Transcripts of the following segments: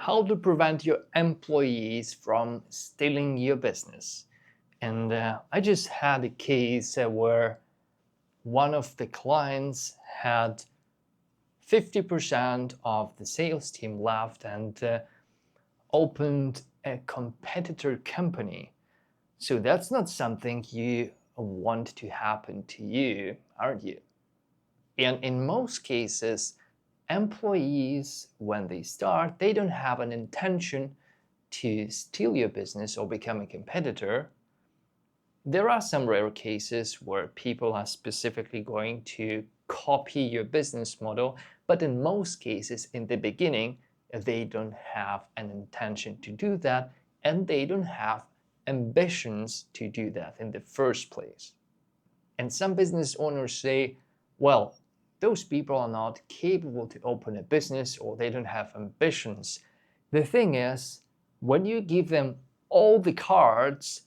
how to prevent your employees from stealing your business. And I just had a case where one of the clients had 50% of the sales team left and opened a competitor company. So that's not something you want to happen to you, are you? And in most cases, employees, when they start, they don't have an intention to steal your business or become a competitor. There are some rare cases where people are specifically going to copy your business model, but in most cases, in the beginning, they don't have an intention to do that, and they don't have ambitions to do that in the first place. And some business owners say, well, those people are not capable to open a business or they don't have ambitions. The thing is, when you give them all the cards,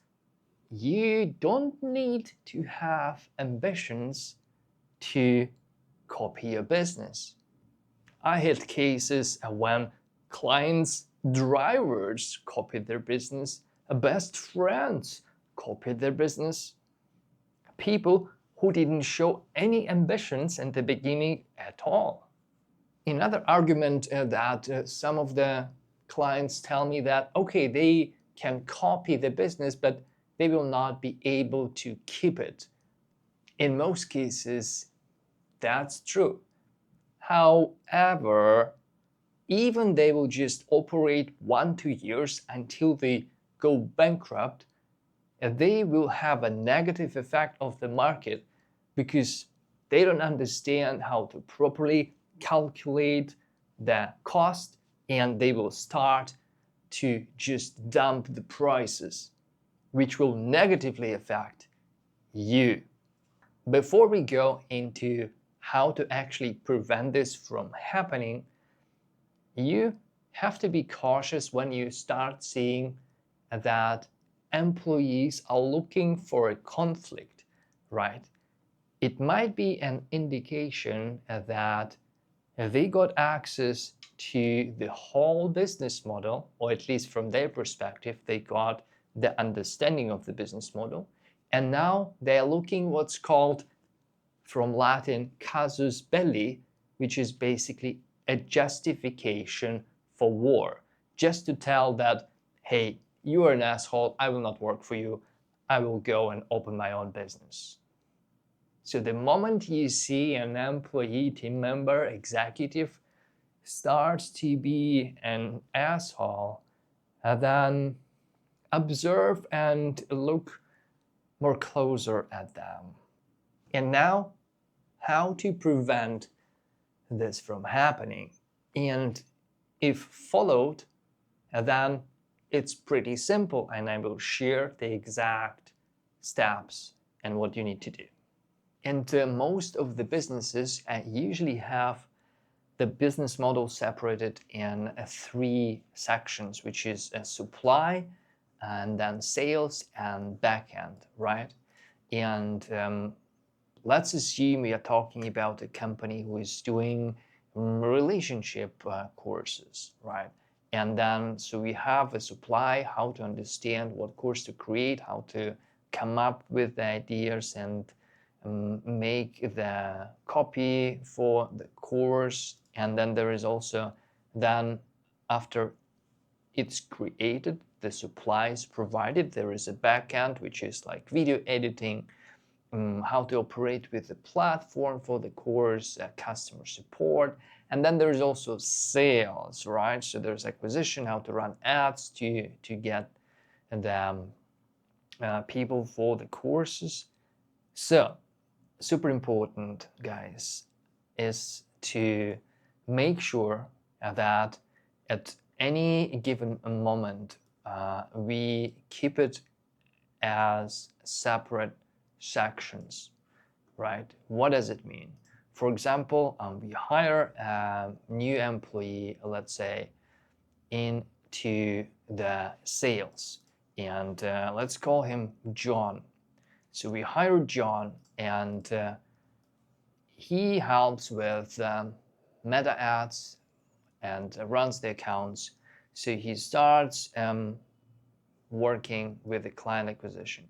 you don't need to have ambitions to copy your business. I had cases when clients' drivers copied their business, best friends copied their business, people who didn't show any ambitions in the beginning at all. Another argument that some of the clients tell me that, okay, they can copy the business, but they will not be able to keep it. In most cases, that's true. However, even they will just operate 1-2 years until they go bankrupt, they will have a negative effect of the market because they don't understand how to properly calculate the cost, and they will start to just dump the prices, which will negatively affect you. Before we go into how to actually prevent this from happening, you have to be cautious when you start seeing that employees are looking for a conflict, right? It might be an indication that they got access to the whole business model, or at least from their perspective, they got the understanding of the business model. And now they're looking what's called, from Latin, casus belli, which is basically a justification for war. Just to tell that, hey, you are an asshole, I will not work for you, I will go and open my own business. So the moment you see an employee, team member, executive starts to be an asshole, then observe and look more closer at them. And now, how to prevent this from happening? And if followed, then it's pretty simple, and I will share the exact steps and what you need to do. And most of the businesses usually have the business model separated in 3 sections, which is supply, and then sales and backend, right? And let's assume we are talking about a company who is doing relationship courses, right? And then, so we have a supply, how to understand what course to create, how to come up with the ideas and make the copy for the course. And then there is also, then after it's created, the supplies provided, there is a backend, which is like video editing, how to operate with the platform for the course, customer support. And then there's also sales, right? So there's acquisition, how to run ads to get the people for the courses. So super important, guys, is to make sure that at any given moment we keep it as separate sections, right? What does it mean? For example, we hire a new employee, let's say, into the sales, and let's call him John. So we hire John, and he helps with meta ads and runs the accounts. So he starts working with the client acquisition.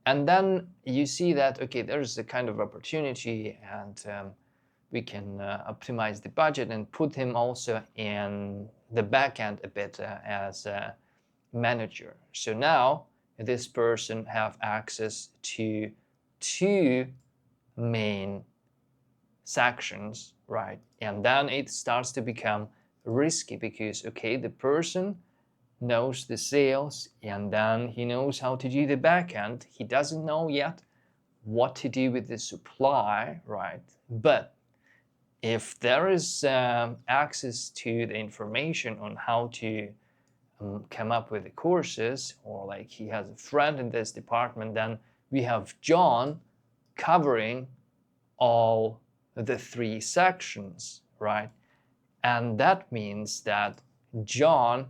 And then you see that, okay, there's a kind of opportunity, and we can optimize the budget and put him also in the back end a bit as a manager. So now this person have access to two main sections, right? And then it starts to become risky because, okay, the person knows the sales and then he knows how to do the back end. He doesn't know yet what to do with the supply, right? But if there is access to the information on how to come up with the courses, or like he has a friend in this department, then we have John covering all the three sections, right? And that means that John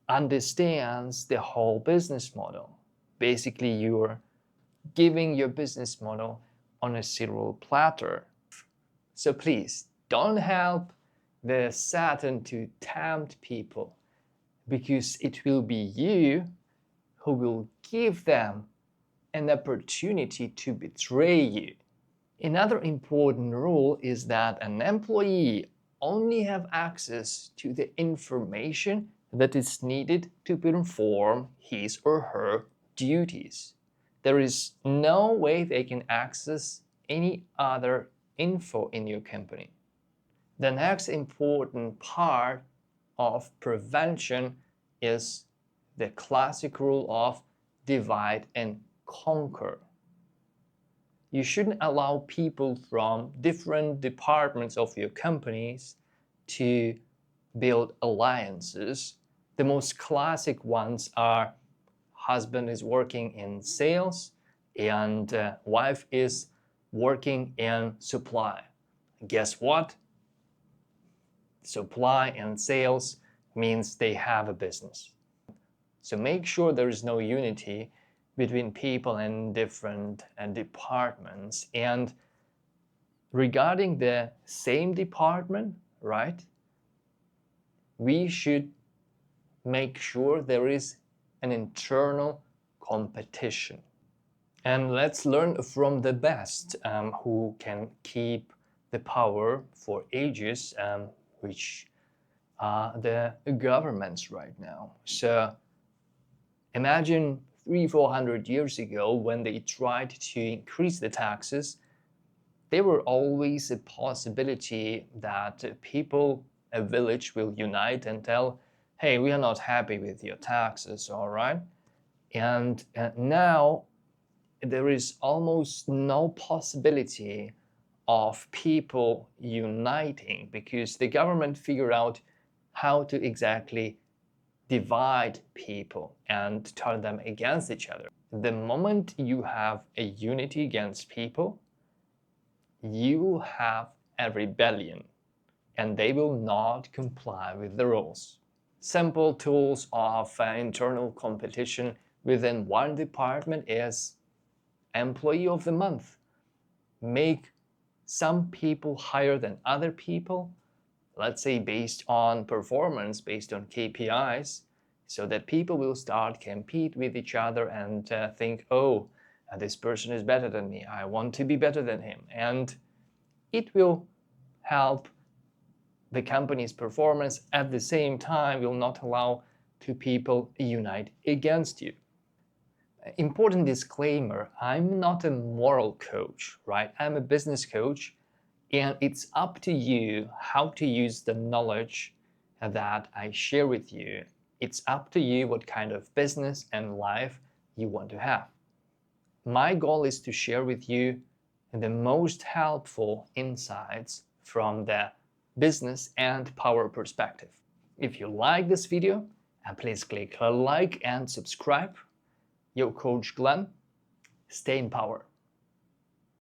understands the whole business model. Basically, you're giving your business model on a silver platter. So please don't help the Satan to tempt people, because it will be you who will give them an opportunity to betray you. Another important rule is that an employee only have access to the information that is needed to perform his or her duties. There is no way they can access any other info in your company. The next important part of prevention is the classic rule of divide and conquer. You shouldn't allow people from different departments of your companies to build alliances. The most classic ones are husband is working in sales and wife is working in supply. Guess what? Supply and sales means they have a business. So make sure there is no unity between people in different departments. And regarding the same department, right, we should make sure there is an internal competition. And let's learn from the best who can keep the power for ages, which are the governments right now. So imagine 300-400 years ago, when they tried to increase the taxes, there were always a possibility that people, a village, will unite and tell, hey, we are not happy with your taxes, all right? And now there is almost no possibility of people uniting, because the government figured out how to exactly divide people and turn them against each other. The moment you have a unity against people, you have a rebellion, and they will not comply with the rules. Simple tools of internal competition within one department is Employee of the Month. Make some people higher than other people, let's say based on performance, based on KPIs, so that people will start compete with each other and think, oh, this person is better than me, I want to be better than him. And it will help the company's performance. At the same time, will not allow two people unite against you. Important disclaimer, I'm not a moral coach, right? I'm a business coach, and it's up to you how to use the knowledge that I share with you. It's up to you what kind of business and life you want to have. My goal is to share with you the most helpful insights from the business and power perspective. If you like this video, please click like and subscribe. Your coach Glenn, stay in power.